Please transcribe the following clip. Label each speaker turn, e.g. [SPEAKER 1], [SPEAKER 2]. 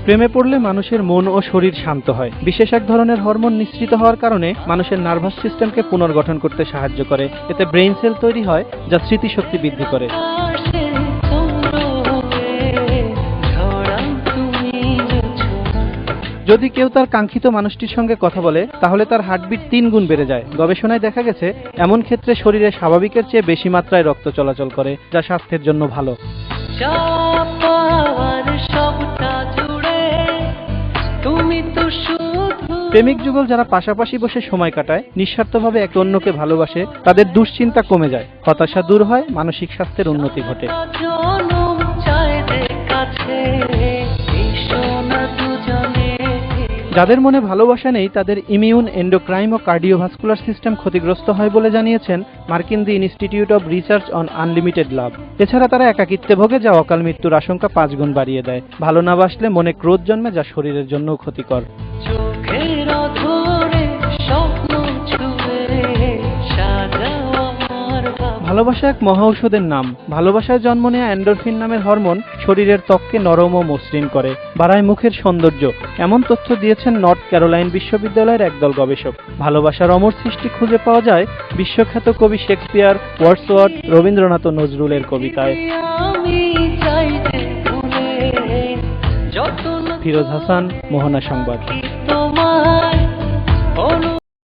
[SPEAKER 1] প্রেমে পড়লে মানুষের মন ও শরীর শান্ত হয়। বিশেষ এক ধরনের হরমোন নিঃসৃত হওয়ার কারণে মানুষের নার্ভাস সিস্টেমকে পুনর্গঠন করতে সাহায্য করে। এতে ব্রেইন সেল তৈরি হয়, যা স্মৃতিশক্তি বৃদ্ধি করে। যদি কেউ তার কাঙ্ক্ষিত মানুষটির সঙ্গে কথা বলে, তাহলে তার হার্টবিট 3 গুণ বেড়ে যায়। গবেষণায় দেখা গেছে, এমন ক্ষেত্রে শরীরে স্বাভাবিকের চেয়ে বেশি মাত্রায় রক্ত চলাচল করে, যা স্বাস্থ্যের জন্য ভালো। প্রেমিক যুগল যারা পাশাপাশি বসে সময় কাটায়, নিঃস্বার্থভাবে একে অন্যকে ভালোবাসে, তাদের দুশ্চিন্তা কমে যায়, হতাশা দূর হয়, মানসিক স্বাস্থ্যের উন্নতি ঘটে। যাদের মনে ভালোবাসা নেই, তাদের ইমিউন, এন্ডোক্রাইন ও কার্ডিওভাস্কুলার সিস্টেম ক্ষতিগ্রস্ত হয় বলে জানিয়েছেন মার্কিন the institute of research on unlimited love. এছাড়া তারা একাকিত্বে ভোগে, যা অকাল মৃত্যুর আশঙ্কা 5 গুণ বাড়িয়ে দেয়। ভালো না বাসলে মনে ক্রোধ জন্মে, যা শরীরের জন্যও ক্ষতিকর। ভালোবাসা এক মহা ঔষধের নাম। ভালোবাসায় জন্ম নেয়া এন্ডোরফিন নামের হরমোন শরীরের ত্বককে নরম ও মসৃণ করে, বাড়ায় মুখের সৌন্দর্য। এমন তথ্য দিয়েছেন নর্থ ক্যারোলাইন বিশ্ববিদ্যালয়ের একদল গবেষক। ভালোবাসার অমর সৃষ্টি খুঁজে পাওয়া যায় বিশ্বখ্যাত কবি শেক্সপিয়ার, ওয়ার্ডসওয়ার্থ, রবীন্দ্রনাথ ও নজরুলের কবিতায়। ফিরোজ হাসান, মোহনা সংবাদ।